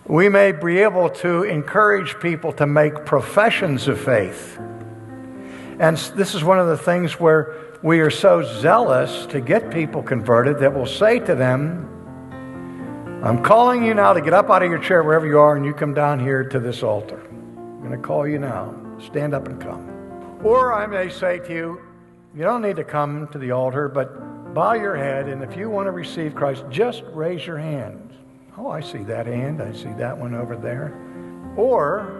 We may be able to encourage people to make professions of faith. And this is one of the things where we are so zealous to get people converted that we'll say to them, I'm calling you now to get up out of your chair wherever you are and you come down here to this altar. I'm going to call you now. Stand up and come. Or I may say to you, you don't need to come to the altar, but bow your head, and if you want to receive Christ, just raise your hand. Oh, I see that hand. I see that one over there. Or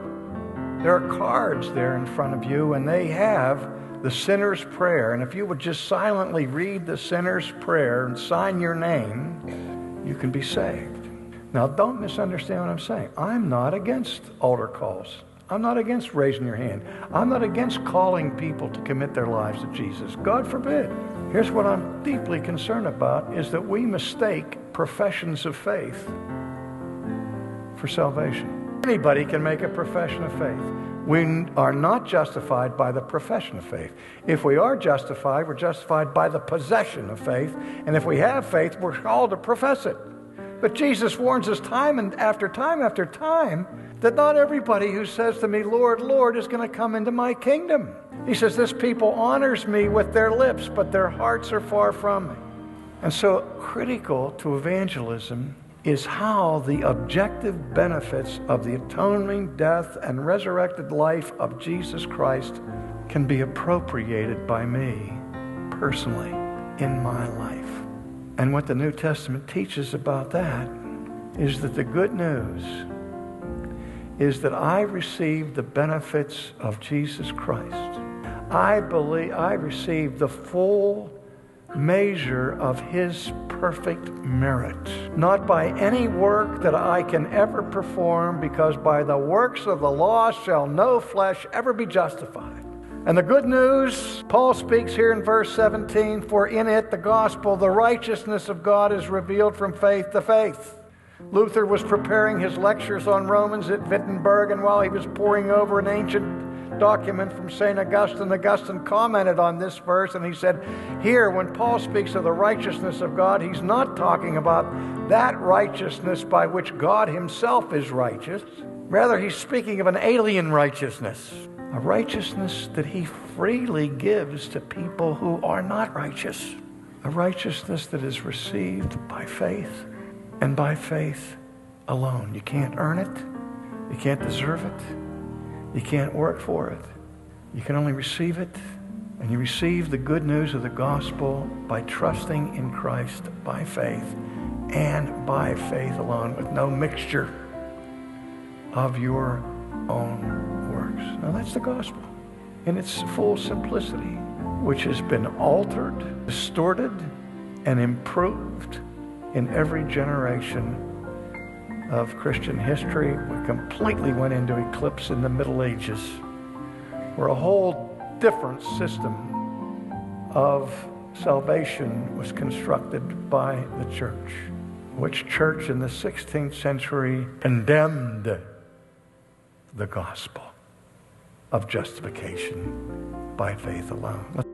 there are cards there in front of you, and they have the sinner's prayer. And if you would just silently read the sinner's prayer and sign your name, you can be saved. Now, don't misunderstand what I'm saying. I'm not against altar calls. I'm not against raising your hand. I'm not against calling people to commit their lives to Jesus. God forbid. Here's what I'm deeply concerned about, is that we mistake professions of faith for salvation. Anybody can make a profession of faith. We are not justified by the profession of faith. If we are justified, we're justified by the possession of faith. And if we have faith, we're called to profess it. But Jesus warns us time after time that not everybody who says to me, Lord, Lord, is going to come into my kingdom. He says, this people honors me with their lips, but their hearts are far from me. And so critical to evangelism is how the objective benefits of the atoning death and resurrected life of Jesus Christ can be appropriated by me personally in my life. And what the New Testament teaches about that is that the good news is that I received the benefits of Jesus Christ. I believe I received the full measure of his perfect merit, not by any work that I can ever perform, because by the works of the law shall no flesh ever be justified. And the good news, Paul speaks here in verse 17, for in it, the gospel, the righteousness of God is revealed from faith to faith. Luther was preparing his lectures on Romans at Wittenberg, and while he was poring over an ancient document from St. Augustine, Augustine commented on this verse, and he said, here, when Paul speaks of the righteousness of God, he's not talking about that righteousness by which God himself is righteous. Rather, he's speaking of an alien righteousness, a righteousness that he freely gives to people who are not righteous, a righteousness that is received by faith, and by faith alone. You can't earn it. You can't deserve it. You can't work for it. You can only receive it. And you receive the good news of the gospel by trusting in Christ by faith, and by faith alone, with no mixture of your own works. Now that's the gospel in its full simplicity, which has been altered, distorted, and improved in every generation of Christian history. We completely went into eclipse in the Middle Ages, where a whole different system of salvation was constructed by the church, which church in the 16th century condemned the gospel of justification by faith alone.